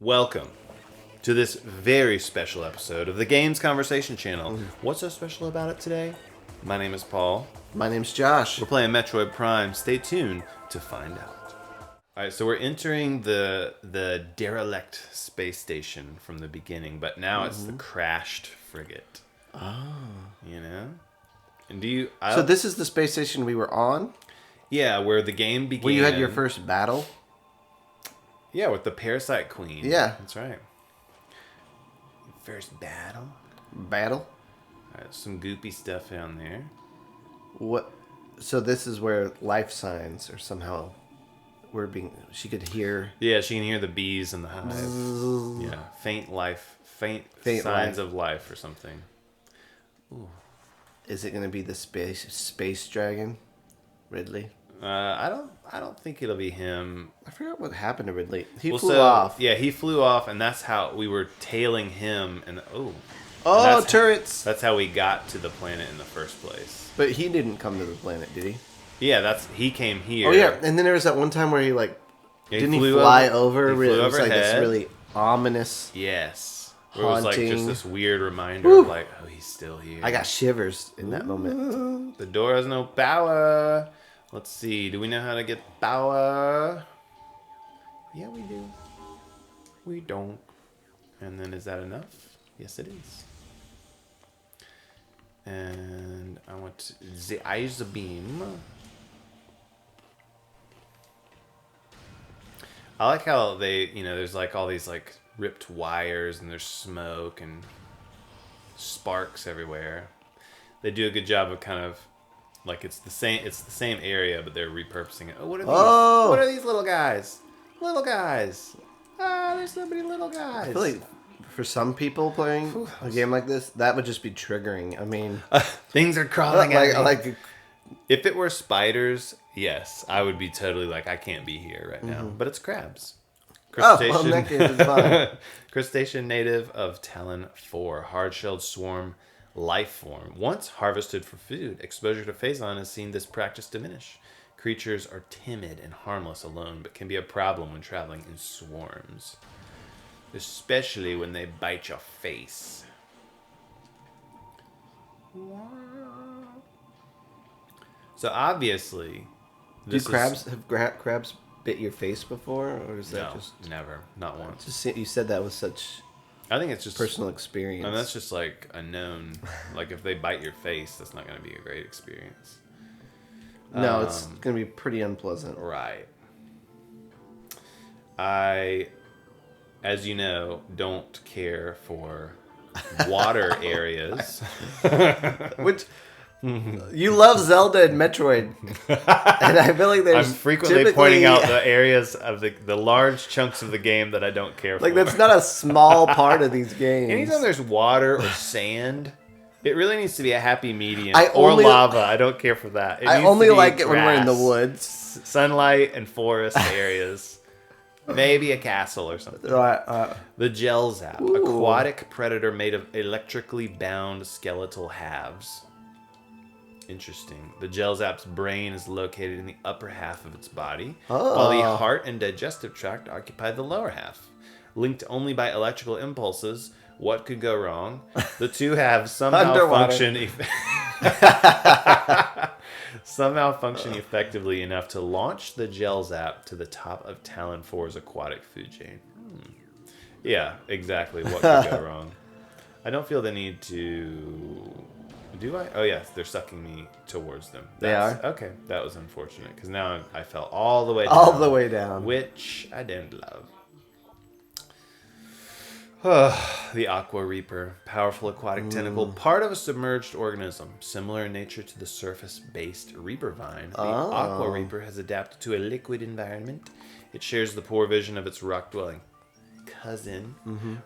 Welcome to this very special episode of the Games Conversation Channel. What's so special about it today? My name is Paul. My name's Josh. We're playing Metroid Prime. Stay tuned to find out. Alright, so we're entering the derelict space station from the beginning, but now it's the crashed frigate. Oh. You know? And So this is the space station we were on? Yeah, where the game began. Where you had your first battle? Yeah, with the Parasite Queen. Yeah. That's right. First battle. Battle? Alright, some goopy stuff down there. What? So this is where life signs are somehow she could hear. Yeah, she can hear the bees in the hive. Yeah, faint signs of life or something. Ooh. Is it going to be the space dragon, Ridley? I don't think it'll be him. I forgot what happened to Ridley. He flew off. Yeah, he flew off, and that's how we were tailing him. And turrets! That's how we got to the planet in the first place. But he didn't come to the planet, did he? Yeah, he came here. Oh yeah, and then there was that one time where he didn't he fly over? He flew it was like overhead. this really ominous. Yes. It was like just this weird reminder Woo. of like, oh, he's still here. I got shivers in that moment. The door has no power. Let's see. Do we know how to get power? Yeah, we do. We don't. And then is that enough? Yes, it is. And I want the ice beam. I like how there's like all these like ripped wires and there's smoke and sparks everywhere. They do a good job of kind of like it's the same area, but they're repurposing it. Oh, what are these? Oh! What are these little guys? Little guys. Ah, there's so many little guys. I feel like for some people playing a game like this, that would just be triggering. I mean, things are crawling at me. Like, if it were spiders, yes, I would be totally like, I can't be here right now. But it's crabs. well, in that case, it's fine. Crustacean native of Talon 4, hard-shelled swarm life form. Once harvested for food, exposure to Phazon has seen this practice diminish. Creatures are timid and harmless alone, but can be a problem when traveling in swarms. Especially when they bite your face. So obviously, have crabs bit your face before, or is that just never, not once? Just you said that with such I think it's just personal experience. And that's just like a known. Like if they bite your face, that's not going to be a great experience. No, it's going to be pretty unpleasant. Right. I, as you know, don't care for water areas. Which you love Zelda and Metroid, and I feel like there's I'm frequently pointing out the areas of the large chunks of the game that I don't care for. Like that's not a small part of these games. Anytime there's water or sand, it really needs to be a happy medium. Or lava. I don't care for that. I only like it when we're in the woods. Sunlight and forest areas. Maybe a castle or something. The Gel Zap, aquatic predator made of electrically bound skeletal halves. Interesting. The Gel Zap's brain is located in the upper half of its body, while the heart and digestive tract occupy the lower half. Linked only by electrical impulses, what could go wrong? The two halves somehow function effectively enough to launch the Gel Zap to the top of Talon 4's aquatic food chain. Yeah, exactly. What could go wrong? I don't feel the need to... Do I? Oh, yes. They're sucking me towards them. They are? Okay. That was unfortunate, because now I fell all the way down. All the way down. Which I didn't love. The Aqua Reaper, powerful aquatic tentacle, part of a submerged organism, similar in nature to the surface-based Reaper vine. The Aqua Reaper has adapted to a liquid environment. It shares the poor vision of its rock-dwelling cousin,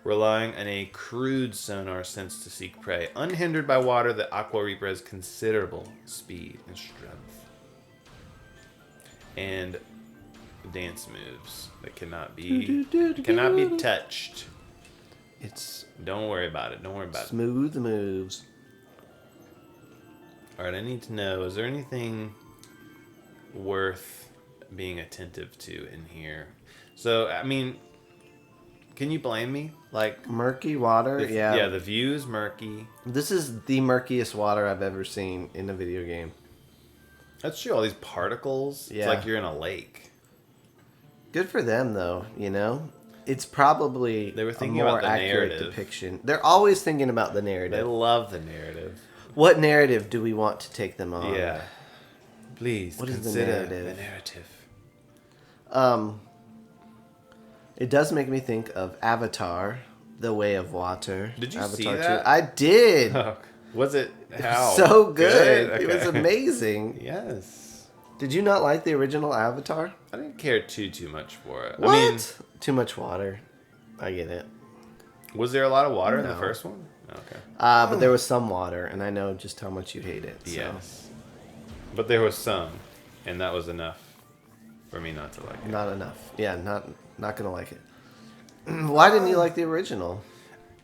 relying on a crude sonar sense to seek prey. Unhindered by water, the Aqua Reaper has considerable speed and strength. And dance moves that cannot be touched. Don't worry about it. Smooth moves. Alright, I need to know, is there anything worth being attentive to in here? So, I mean, Can you blame me? Like murky water, yeah. Yeah, the view's murky. This is the murkiest water I've ever seen in a video game. That's true. All these particles. Yeah. It's like you're in a lake. Good for them, though. You know, it's probably they were thinking a more about the accurate narrative. depiction. They're always thinking about the narrative. They love the narrative. What narrative do we want to take them on? Yeah. Please what consider is the narrative? The narrative. It does make me think of Avatar: The Way of Water. Did you Avatar see 2. that? I did. Oh, was it? How? So good. Okay. It was amazing. Yes. Did you not like the original Avatar? I didn't care too much for it. What? I mean, Too much water. I get it. was there a lot of water in the No. first one? Okay. But there was some water, and I know just how much you hate it. So. Yes. But there was some, and that was enough for me not to like it. Not enough. Yeah, not gonna like it. Why didn't you like the original?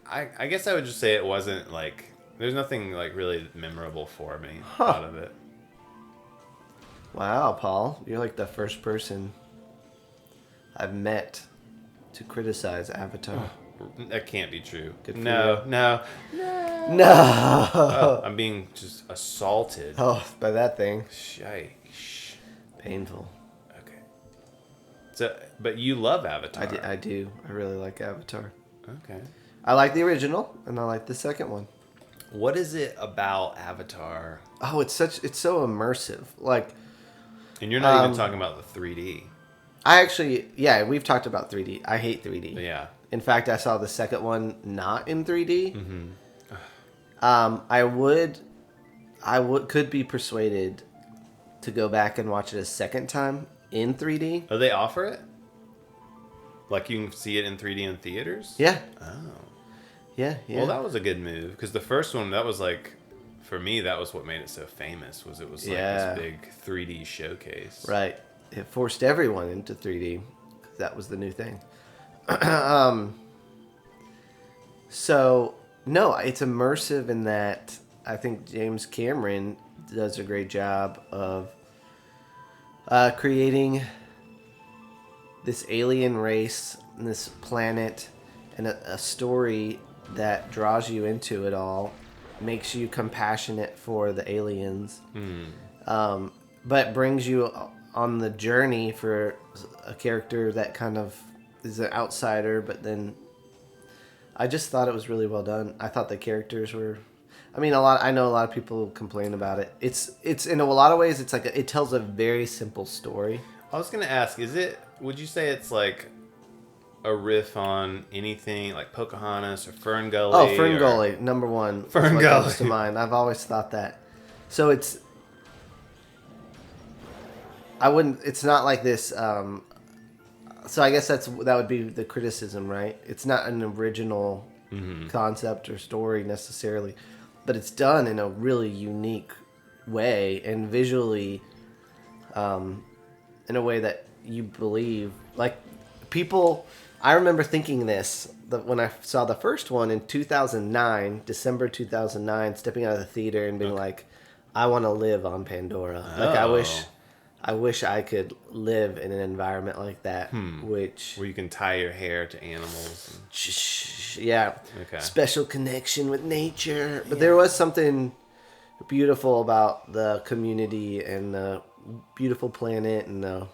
I guess I would just say it wasn't like there's nothing like really memorable for me out of it. Wow, Paul, you're like the first person I've met to criticize Avatar. That can't be true. Good for No. No. Oh, I'm being just assaulted. Oh, by that thing. Shite. Painful. Okay. So, but you love Avatar. I do. I really like Avatar. Okay. I like the original, and I like the second one. What is it about Avatar? Oh, it's so immersive. Like, And you're not even talking about the 3D. We've talked about 3D. I hate 3D. Yeah. In fact, I saw the second one not in 3D. Mm-hmm. Could be persuaded to go back and watch it a second time in 3D. Oh, they offer it? Like you can see it in 3D in theaters? Yeah. Oh. Yeah. Well, that was a good move because the first one, that was like, for me, that was what made it so famous. Was it was like this big 3D showcase. Right. It forced everyone into 3D because that was the new thing. So no, it's immersive in that I think James Cameron does a great job of creating this alien race and this planet and a story that draws you into it all, makes you compassionate for the aliens, but brings you on the journey for a character that kind of is an outsider, but then I just thought it was really well done. I thought the characters were, I know a lot of people complain about it. It's in a lot of ways, it's like it tells a very simple story. I was going to ask, would you say it's like a riff on anything like Pocahontas or Fern Gully? Oh, Fern Gully, number one. Fern Gully comes to Gully. mind. I've always thought that. So it's not like this. So I guess that would be the criticism, right? It's not an original concept or story necessarily, but it's done in a really unique way and visually, in a way that you believe. Like people, I remember thinking this when I saw the first one in 2009, December 2009, stepping out of the theater and being like, I want to live on Pandora. Like I wish I could live in an environment like that, where you can tie your hair to animals. Yeah. Okay. Special connection with nature. But there was something beautiful about the community and the beautiful planet and the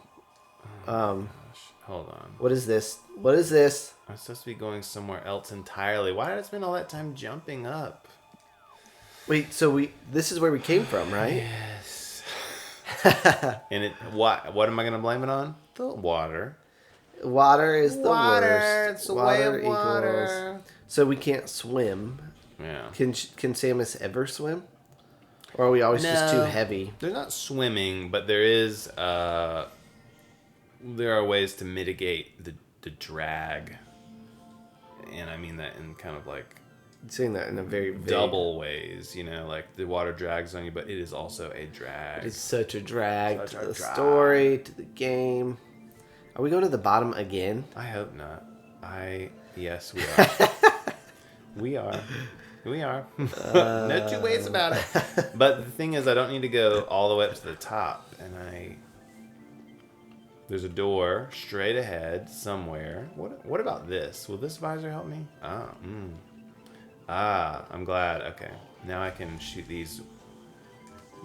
Hold on. What is this? What is this? I'm supposed to be going somewhere else entirely. Why did I spend all that time jumping up? Wait, so this is where we came from, right? Yes. And what am I going to blame it on? The water. Water is the worst. It's the way of water. So we can't swim. Yeah. Can Samus ever swim? Or are we always just too heavy? They're not swimming, but there are ways to mitigate the drag. And I mean that in kind of like Saying that in a very vague... double ways, like the water drags on you, but it is also a drag. It's such a drag to the story, to the game. Are we going to the bottom again? I hope not. Yes, we are. We are. No two ways about it. But the thing is, I don't need to go all the way up to the top, and There's a door straight ahead somewhere. What about this? Will this visor help me? I'm glad. Okay, now I can shoot these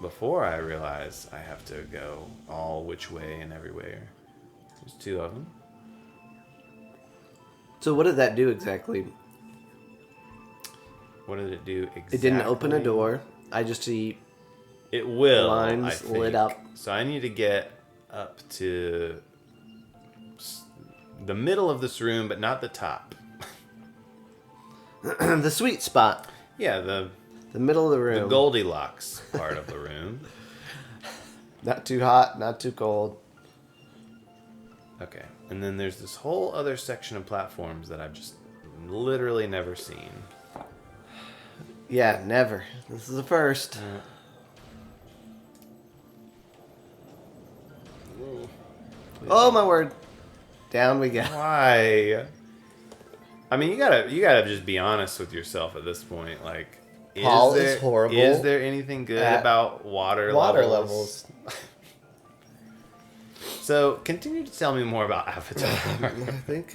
before I realize I have to go all which way and everywhere. There's 2 of them. So what did that do exactly? What did it do exactly? It didn't open a door. I just see it will lines lit up. So I need to get up to the middle of this room, but not the top. The sweet spot. Yeah, the middle of the room. The Goldilocks part of the room. Not too hot, not too cold. Okay. And then there's this whole other section of platforms that I've just literally never seen. Yeah, never. This is the first. Oh my word. Down we go. Why? I mean, you gotta just be honest with yourself at this point. Like, Paul is horrible. Is there anything good about water levels? So, continue to tell me more about Avatar. I think,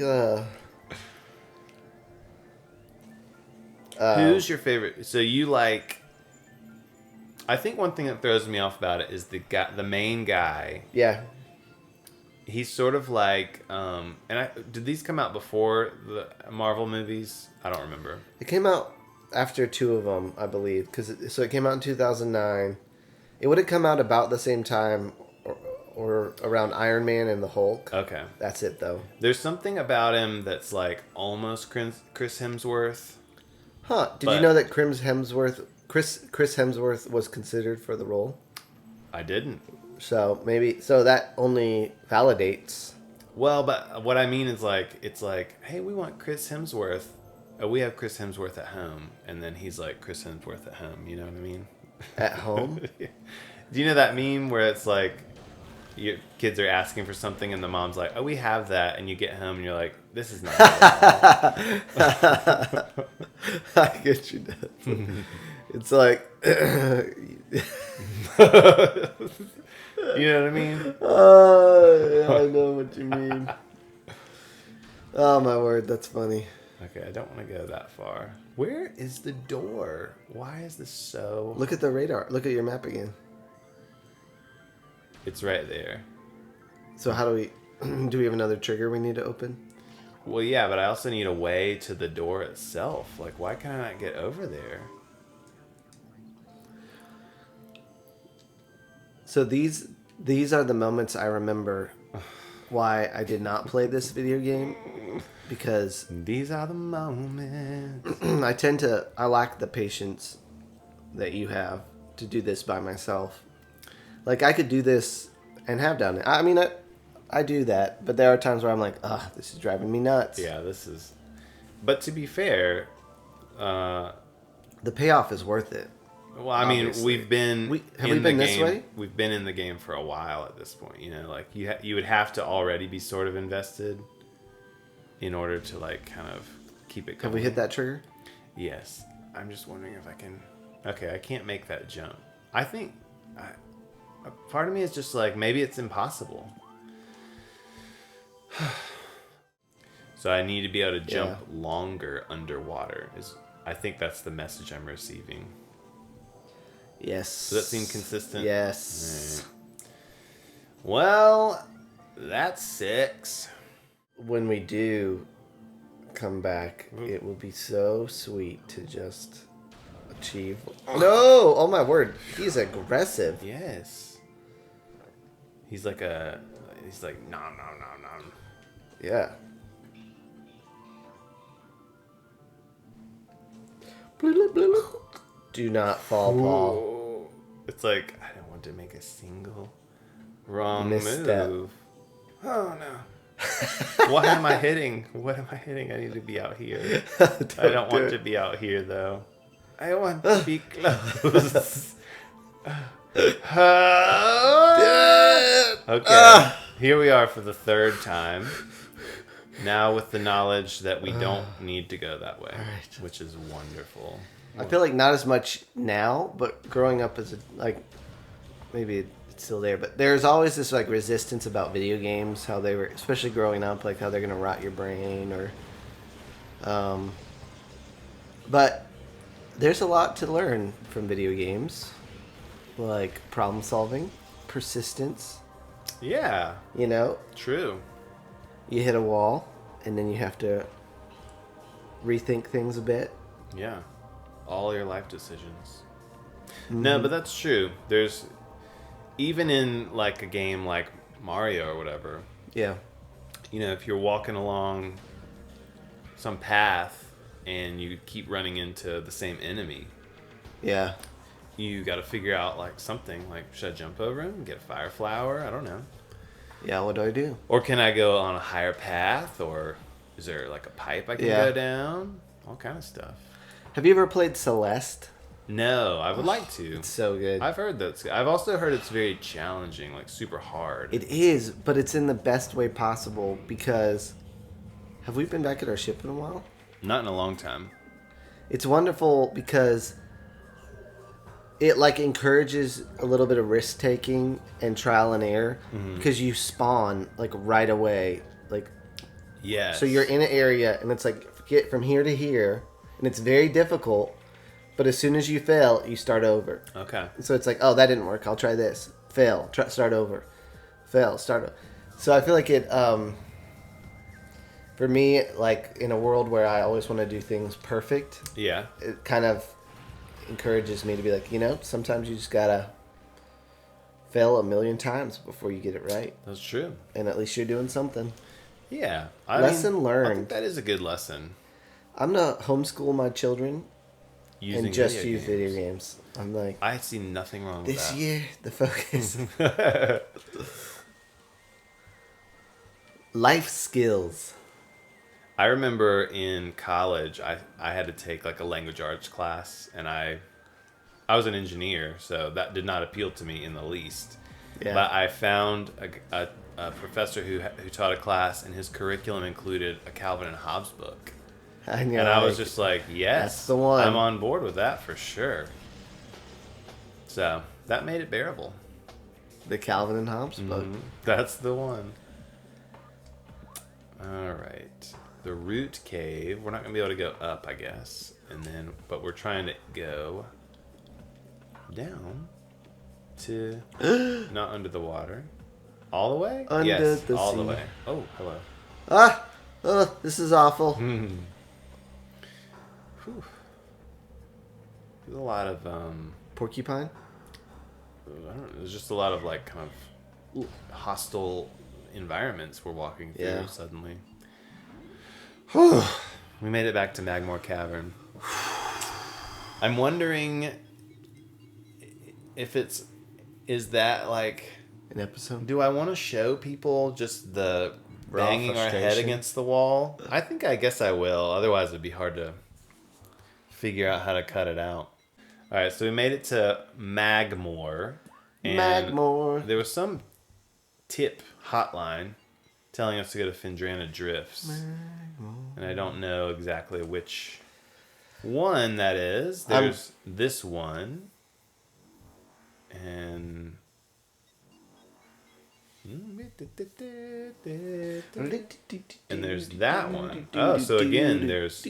who's your favorite? So you like... I think one thing that throws me off about it is the main guy. Yeah. He's sort of like... did these come out before the Marvel movies? I don't remember. It came out after 2 of them, I believe. So it came out in 2009. It would have come out about the same time... Or around Iron Man and the Hulk. Okay. That's it, though. There's something about him that's like almost Chris Hemsworth. Huh. Did you know that Chris Hemsworth was considered for the role? I didn't. So that only validates. Well, but what I mean is like, it's like, hey, we want Chris Hemsworth. We have Chris Hemsworth at home. And then he's like Chris Hemsworth at home. You know what I mean? At home? Do you know that meme where it's like, your kids are asking for something and the mom's like, oh, we have that, and you get home and you're like, this is not I get you. It's like you know what I mean? Oh, yeah, I know what you mean. Oh my word, that's funny. Okay, I don't want to go that far. Where is the door? Why is this so... Look at the radar. Look at your map again. It's right there. So how do we have another trigger we need to open? Well, yeah, but I also need a way to the door itself. Like, why can I not get over there? So these are the moments I remember why I did not play this video game, because these are the moments. I lack the patience that you have to do this by myself. Like, I could do this and have done it. I mean, I do that, but there are times where I'm like, this is driving me nuts. Yeah, this is... But to be fair... the payoff is worth it. Well, I mean, we've been... Have we been this way? We've been in the game for a while at this point, you know? Like, you would have to already be sort of invested in order to, like, kind of keep it going. Have we hit that trigger? Yes. I'm just wondering if I can... Okay, I can't make that jump. I think... A part of me is just like, maybe it's impossible. So I need to be able to jump longer underwater. I think that's the message I'm receiving. Yes. Does that seem consistent? Yes. Right. Well, that's 6. When we do come back, it will be so sweet to just achieve... No! Oh my word. He's aggressive. Yes. He's like nom, nom, nom, nom. Yeah. Do not fall, Paul. It's like, I don't want to make a single wrong misstep. move. Oh no. What am I hitting? What am I hitting? I need to be out here. I don't want to be out here though. I want to be close. Okay, here we are for the 3rd time. Now with the knowledge that we don't need to go that way, which is wonderful. I feel like not as much now, but growing up as maybe still there. But there's always this like resistance about video games, how they were, especially growing up, like how they're gonna rot your brain or. But there's a lot to learn from video games, like problem solving, persistence. Yeah. You know. True. You hit a wall, and then you have to rethink things a bit. Yeah. All your life decisions. No, but that's true. There's even in like a game like Mario or whatever. Yeah. You know, if you're walking along some path and you keep running into the same enemy. Yeah. You got to figure out like something like, should I jump over him, get a fire flower? I don't know. Yeah, what do I do? Or can I go on a higher path? Or is there like a pipe I can go down? All kind of stuff. Have you ever played Celeste? No, I would like to. It's so good. I've heard that. I've also heard it's very challenging, like super hard. It is, but it's in the best way possible because... Have we been back at our ship in a while? Not in a long time. It's wonderful because it like encourages a little bit of risk taking and trial and error because you spawn like right away. Like, yeah. So you're in an area and it's like get from here to here, and it's very difficult. But as soon as you fail, you start over. Okay. So it's like, oh, that didn't work. I'll try this. Fail. Start over. Fail. Start over. So I feel like it, for me, like in a world where I always want to do things perfect, yeah, it kind of encourages me to be like, you know, sometimes you just gotta fail a million times before you get it right. That's true. And at least you're doing something. Yeah. Lesson learned. I think that is a good lesson. I'm gonna homeschool my children. Using and just video use games. video games. I'm like, I see nothing wrong with this that. year, the focus. Life skills. I remember in college, I had to take like a language arts class, and I was an engineer, so that did not appeal to me in the least. Yeah. But I found a professor who taught a class, and his curriculum included a Calvin and Hobbes book. And I was just like, yes, that's the one. I'm on board with that for sure. So that made it bearable. The Calvin and Hobbes book. That's the one. All right. The root cave. We're not going to be able to go up, I guess. But we're trying to go down to not under the water. All the way? Under yes, the all sea. the way. Oh, hello. Oh, this is awful. Whew. There's a lot of Porcupine? I don't know, there's just a lot of like kind of hostile environments we're walking through suddenly. We made it back to Magmore Cavern. I'm wondering if is that like an episode? Do I want to show people just the Raw banging our head against the wall? I guess I will. Otherwise it'd be hard to figure out how to cut it out. All right, so we made it to Magmore. And Magmore. There was some tip hotline telling us to go to Findrana Drifts. And I don't know exactly which one that is. There's this one. And there's that one. Oh, so again, there's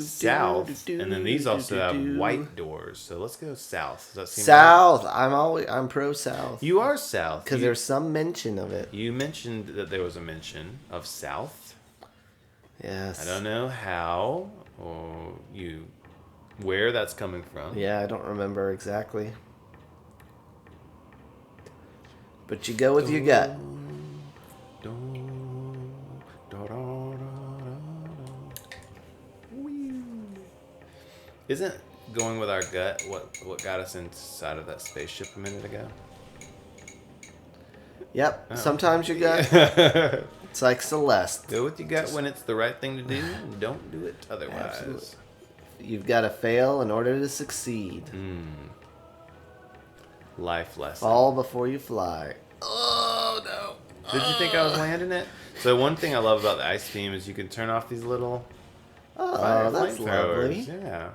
south, and then these also have white doors. So let's go south. Does that seem south? Right? I'm pro south. You are south because there's some mention of it. You mentioned that there was a mention of south. Yes. I don't know how or where that's coming from. Yeah, I don't remember exactly. But you go with your gut. Isn't going with our gut what got us inside of that spaceship a minute ago? Yep. Oh. Sometimes your gut. It's like Celeste. Go with your gut when it's the right thing to do. And don't do it otherwise. Absolutely. You've got to fail in order to succeed. Life lesson. Fall before you fly. Oh, no. Did you think I was landing it? So one thing I love about the ice beam is you can turn off these little that's lovely. Yeah.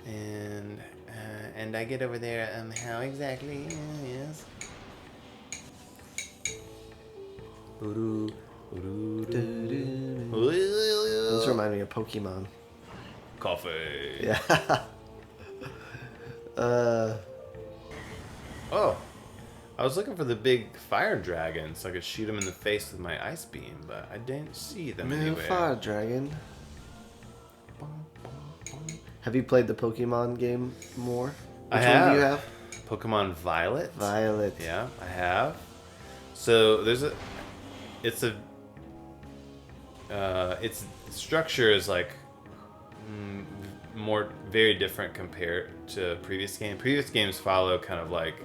And I get over there. How exactly? Yes. Those remind me of Pokemon. Coffee. Yeah. Oh, I was looking for the big fire dragon so I could shoot him in the face with my ice beam, but I didn't see them anywhere. Fire dragon. Have you played the Pokemon game more? I Which have. one do you have? Pokemon Violet. Violet. Yeah, I have. So its structure is like very different compared to previous games. Previous games follow kind of like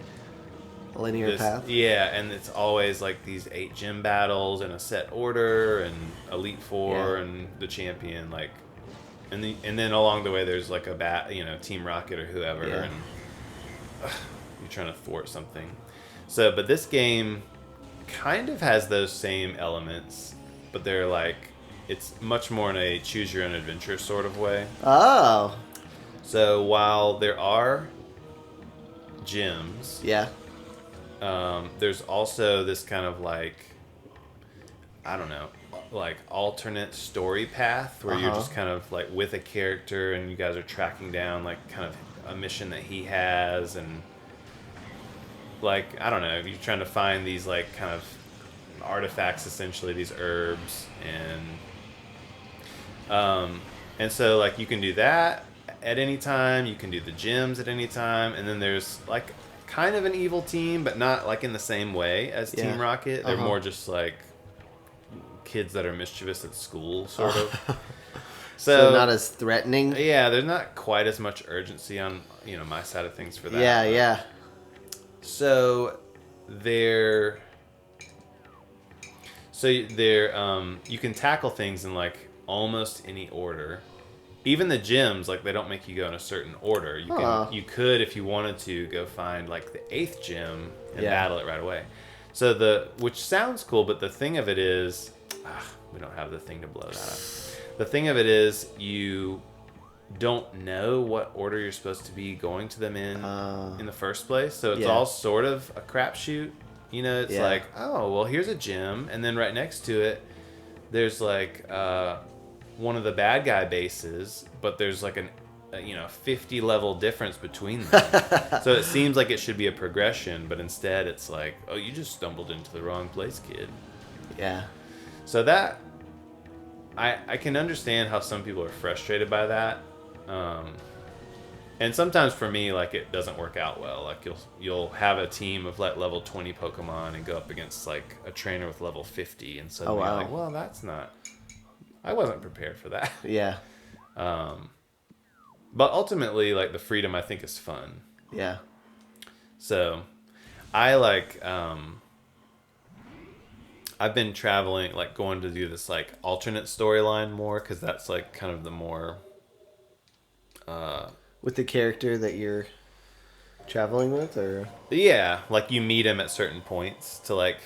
Linear path. Yeah, and it's always like these 8 gym battles in a set order, and Elite Four and the champion, like, and then along the way there's like Team Rocket or whoever, and you're trying to thwart something. So, but this game kind of has those same elements, but they're like, it's much more in a choose your own adventure sort of way. Oh. So while there are gyms, there's also this kind of like, I don't know, like alternate story path where you're just kind of like with a character and you guys are tracking down like kind of a mission that he has, and like, I don't know, you're trying to find these like kind of artifacts, essentially these herbs, and so like you can do that at any time, you can do the gyms at any time, and then there's like kind of an evil team, but not like in the same way as Team Rocket. They're more just like kids that are mischievous at school, sort of. So not as threatening. Yeah, there's not quite as much urgency on my side of things for that. Yeah. So they're you can tackle things in like almost any order. Even the gyms, like, they don't make you go in a certain order. You could, if you wanted to, go find like the 8th gym and battle it right away. So which sounds cool, but the thing of it is, we don't have the thing to blow that up. The thing of it is, you don't know what order you're supposed to be going to them in the first place. So it's all sort of a crapshoot. It's like, oh, well, here's a gym, and then right next to it, there's like one of the bad guy bases, but there's like 50 level difference between them. So it seems like it should be a progression, but instead it's like, oh, you just stumbled into the wrong place, kid. Yeah. So that I can understand how some people are frustrated by that. And sometimes for me, like, it doesn't work out well. Like, you'll have a team of like level 20 Pokemon and go up against like a trainer with level 50, and suddenly you're like, well, I wasn't prepared for that. Yeah. But ultimately, like, the freedom, I think, is fun. Yeah. So I like I've been traveling, like going to do this like alternate storyline more, because that's like kind of the more with the character that you're traveling with, or like you meet him at certain points to like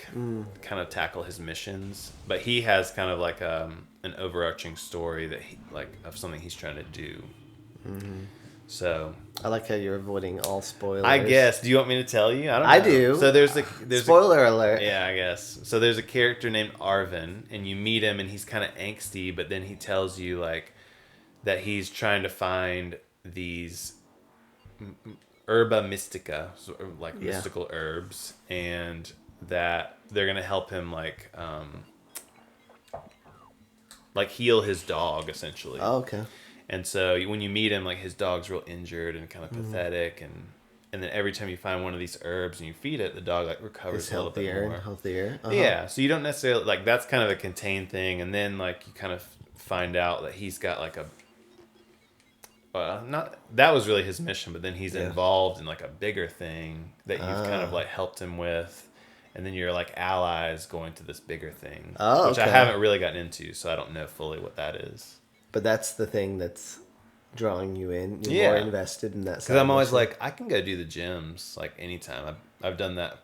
kind of tackle his missions, but he has kind of like an overarching story that of something he's trying to do. So I like how you're avoiding all spoilers. I guess. Do you want me to tell you? I don't know. I do. So there's spoiler alert. Yeah, I guess. So there's a character named Arvin, and you meet him, and he's kind of angsty, but then he tells you like that he's trying to find these herba mystica, like mystical herbs, and that they're gonna help him like heal his dog, essentially. Oh, okay. And so when you meet him, like, his dog's real injured and kind of pathetic, and then every time you find one of these herbs and you feed it, the dog like recovers a little bit more. Healthier. Yeah, so you don't necessarily like, that's kind of a contained thing, and then like you kind of find out that he's got like that was really his mission, but then he's involved in like a bigger thing that you've kind of like helped him with, and then you're like allies going to this bigger thing, which I haven't really gotten into, so I don't know fully what that is. But that's the thing that's drawing you in. You're more invested in that. Because I'm always like, I can go do the gyms like anytime. I've done that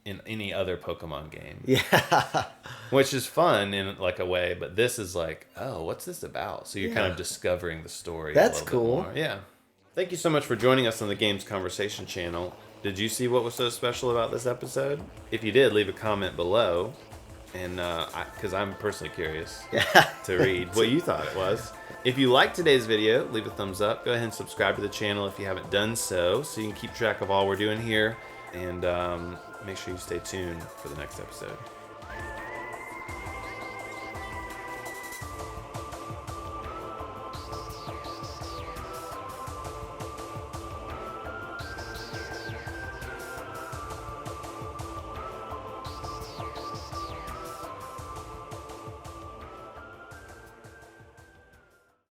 in any other Pokemon game. Yeah. Which is fun in like a way, but this is like, oh, what's this about? So you're kind of discovering the story. That's a cool. bit more. Yeah. Thank you so much for joining us on the Games Conversation channel. Did you see what was so special about this episode? If you did, leave a comment below. and because I'm personally curious Yeah. to read what you thought it was. If you liked today's video, leave a thumbs up. Go ahead and subscribe to the channel if you haven't done so you can keep track of all we're doing here. And make sure you stay tuned for the next episode.